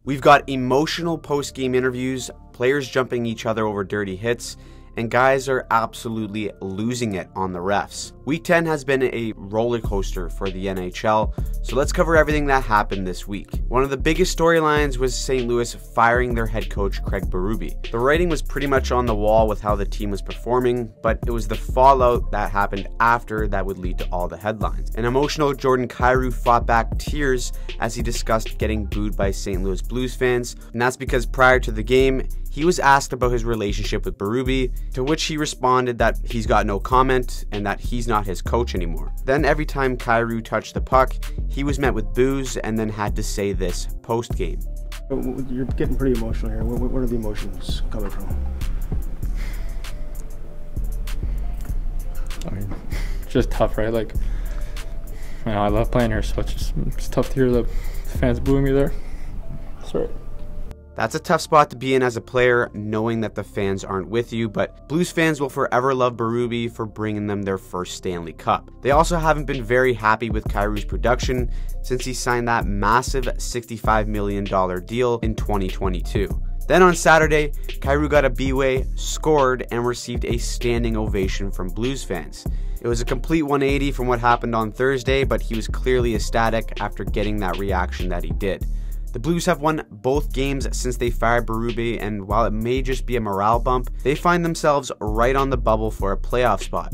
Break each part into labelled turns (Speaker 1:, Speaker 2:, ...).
Speaker 1: We've got emotional post-game interviews, players jumping each other over dirty hits, and guys are absolutely losing it on the refs. Week 10 has been a roller coaster for the NHL, so let's cover everything that happened this week. One of the biggest storylines was St. Louis firing their head coach Craig Berube. The writing was pretty much on the wall with how the team was performing, but it was the fallout that happened after that would lead to all the headlines. An emotional Jordan Kyrou fought back tears as he discussed getting booed by St. Louis Blues fans, and that's because prior to the game, he was asked about his relationship with Berube, to which he responded that he's got no comment and that he's not his coach anymore. Then every time Kyrou touched the puck, he was met with boos and then had to say this post-game.
Speaker 2: You're getting pretty emotional here. Where are the emotions coming from?
Speaker 3: I mean, it's just tough, right? Like, you know, I love playing here, so it's tough to hear the fans booing me there. Sorry.
Speaker 1: That's a tough spot to be in as a player, knowing that the fans aren't with you, but Blues fans will forever love Berube for bringing them their first Stanley Cup. They also haven't been very happy with Kyrou's production since he signed that massive $65 million deal in 2022. Then on Saturday, Kyrou got a B-way, scored, and received a standing ovation from Blues fans. It was a complete 180 from what happened on Thursday, but he was clearly ecstatic after getting that reaction that he did. The Blues have won both games since they fired Berube, and while it may just be a morale bump, they find themselves right on the bubble for a playoff spot.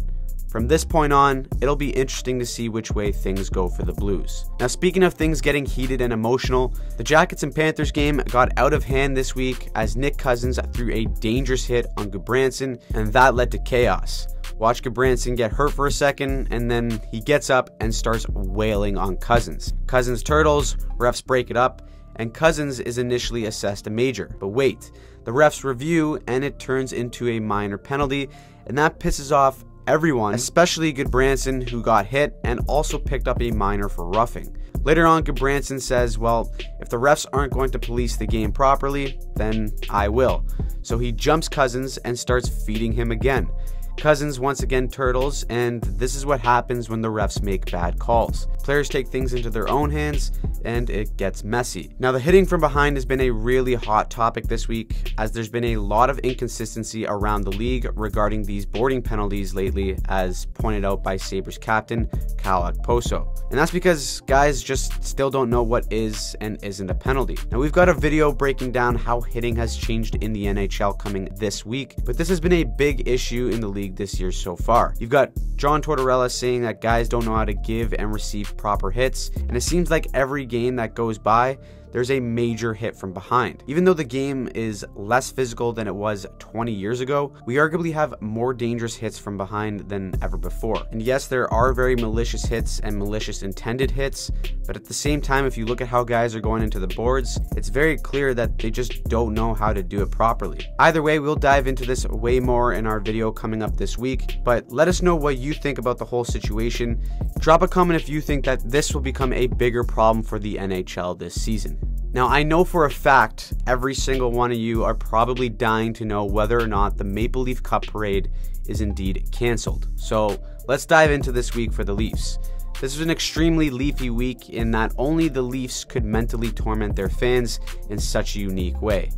Speaker 1: From this point on, it'll be interesting to see which way things go for the Blues. Now, speaking of things getting heated and emotional, the Jackets and Panthers game got out of hand this week as Nick Cousins threw a dangerous hit on Gudbranson, and that led to chaos. Watch Gudbranson get hurt for a second, and then he gets up and starts wailing on Cousins. Cousins turtles, refs break it up, and Cousins is initially assessed a major. But wait, the refs review and it turns into a minor penalty, and that pisses off everyone, especially Gudbranson, who got hit and also picked up a minor for roughing. Later on, Gudbranson says, well, if the refs aren't going to police the game properly, then I will. So he jumps Cousins and starts feeding him again. Cousins once again turtles, and this is what happens when the refs make bad calls. Players take things into their own hands, and it gets messy. Now, the hitting from behind has been a really hot topic this week, as there's been a lot of inconsistency around the league regarding these boarding penalties lately, as pointed out by Sabres captain Cal Okposo. And that's because guys just still don't know what is and isn't a penalty. Now, we've got a video breaking down how hitting has changed in the NHL coming this week, but this has been a big issue in the league this year so far. You've got John Tortorella saying that guys don't know how to give and receive proper hits, and it seems like every game that goes by, there's a major hit from behind. Even though the game is less physical than it was 20 years ago, we arguably have more dangerous hits from behind than ever before. And yes, there are very malicious hits and malicious intended hits, but at the same time, if you look at how guys are going into the boards, it's very clear that they just don't know how to do it properly. Either way, we'll dive into this way more in our video coming up this week, but let us know what you think about the whole situation. Drop a comment if you think that this will become a bigger problem for the NHL this season. Now, I know for a fact every single one of you are probably dying to know whether or not the Maple Leaf Cup Parade is indeed cancelled. So let's dive into this week for the Leafs. This was an extremely Leafy week in that only the Leafs could mentally torment their fans in such a unique way.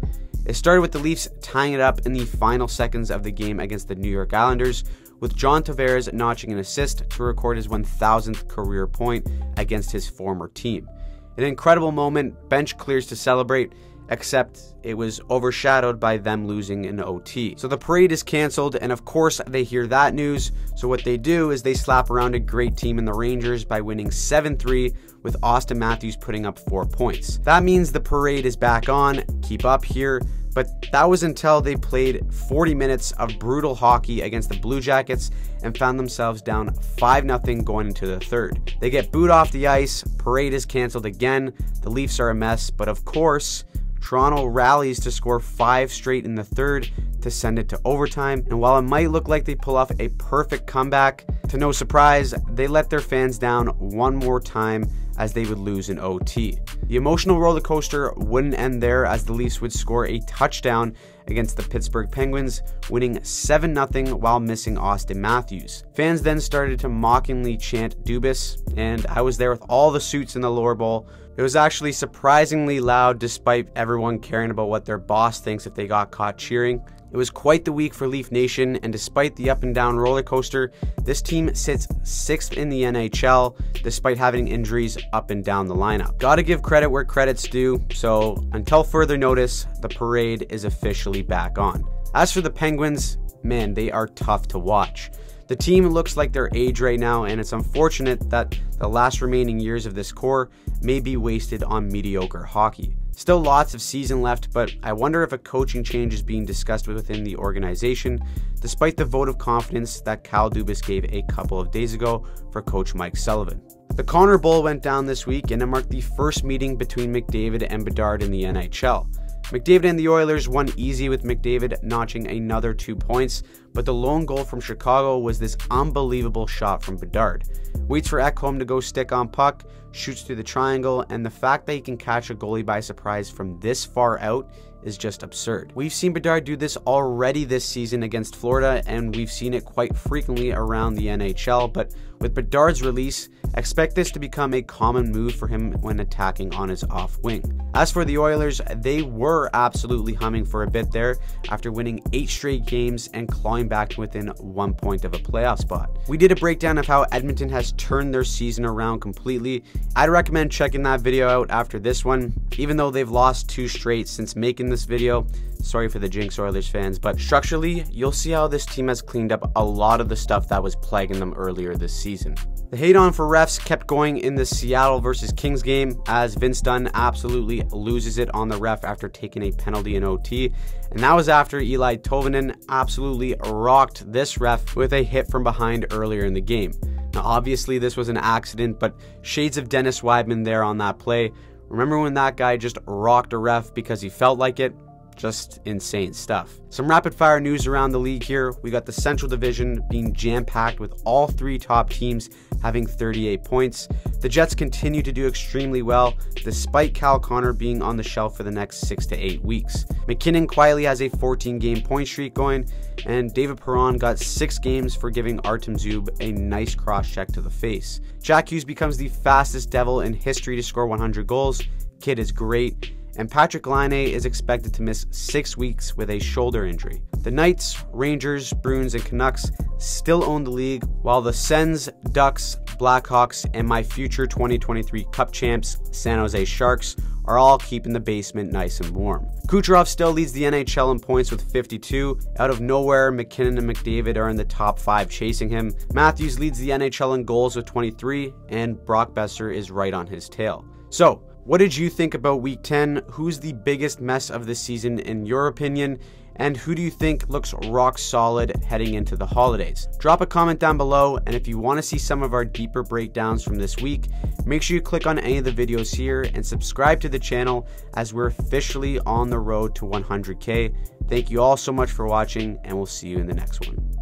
Speaker 1: It started with the Leafs tying it up in the final seconds of the game against the New York Islanders, with John Tavares notching an assist to record his 1,000th career point against his former team. An incredible moment, bench clears to celebrate, except it was overshadowed by them losing in OT. So the parade is cancelled, and of course they hear that news, so what they do is they slap around a great team in the Rangers by winning 7-3, with Austin Matthews putting up 4 points. That means the parade is back on, keep up here, but that was until they played 40 minutes of brutal hockey against the Blue Jackets and found themselves down 5-0 going into the third. They get booed off the ice, parade is cancelled again, the Leafs are a mess, but of course, Toronto rallies to score 5 straight in the third to send it to overtime, and while it might look like they pull off a perfect comeback, to no surprise, they let their fans down one more time as they would lose in OT. The emotional roller coaster wouldn't end there, as the Leafs would score a touchdown against the Pittsburgh Penguins, winning 7-0 while missing Austin Matthews. Fans then started to mockingly chant Dubas, and I was there with all the suits in the lower bowl. It was actually surprisingly loud despite everyone caring about what their boss thinks if they got caught cheering. It was quite the week for Leaf Nation, and despite the up and down roller coaster, this team sits 6th in the NHL despite having injuries up and down the lineup. Gotta give credit where credit's due, so until further notice, the parade is officially back on. As for the Penguins, man, they are tough to watch. The team looks like their age right now, and it's unfortunate that the last remaining years of this core may be wasted on mediocre hockey. Still lots of season left, but I wonder if a coaching change is being discussed within the organization, despite the vote of confidence that Kyle Dubas gave a couple of days ago for Coach Mike Sullivan. The Connor Bowl went down this week, and it marked the first meeting between McDavid and Bedard in the NHL. McDavid and the Oilers won easy, with McDavid notching another 2 points, but the lone goal from Chicago was this unbelievable shot from Bedard. Waits for Ekholm to go stick on puck, shoots through the triangle, and the fact that he can catch a goalie by surprise from this far out is just absurd. We've seen Bedard do this already this season against Florida, and we've seen it quite frequently around the NHL, but with Bedard's release, expect this to become a common move for him when attacking on his off wing. As for the Oilers, they were absolutely humming for a bit there after winning 8 straight games and clawing back to within 1 point of a playoff spot. We did a breakdown of how Edmonton has turned their season around completely. I'd recommend checking that video out after this one, even though they've lost 2 straight since making this video. Sorry for the jinx, Oilers fans, but structurally, you'll see how this team has cleaned up a lot of the stuff that was plaguing them earlier this season. The hate on for refs kept going in the Seattle versus Kings game, as Vince Dunn absolutely loses it on the ref after taking a penalty in OT, and that was after Eli Tolvanen absolutely rocked this ref with a hit from behind earlier in the game. Now obviously this was an accident, but shades of Dennis Weidman there on that play. Remember when that guy just rocked a ref because he felt like it? Just insane stuff. Some rapid fire news around the league here. We got the Central Division being jam-packed with all 3 top teams having 38 points. The Jets continue to do extremely well despite Cal Connor being on the shelf for the next 6 to 8 weeks. McKinnon quietly has a 14-game point streak going, and David Perron got 6 games for giving Artem Zub a nice cross-check to the face. Jack Hughes becomes the fastest Devil in history to score 100 goals. Kid is great. And Patrick Laine is expected to miss 6 weeks with a shoulder injury. The Knights, Rangers, Bruins, and Canucks still own the league, while the Sens, Ducks, Blackhawks, and my future 2023 Cup champs, San Jose Sharks, are all keeping the basement nice and warm. Kucherov still leads the NHL in points with 52. Out of nowhere, McKinnon and McDavid are in the top 5 chasing him. Matthews leads the NHL in goals with 23, and Brock Besser is right on his tail. So, what did you think about Week 10? Who's the biggest mess of the season in your opinion? And who do you think looks rock solid heading into the holidays? Drop a comment down below, and if you want to see some of our deeper breakdowns from this week, make sure you click on any of the videos here and subscribe to the channel, as we're officially on the road to 100K. Thank you all so much for watching, and we'll see you in the next one.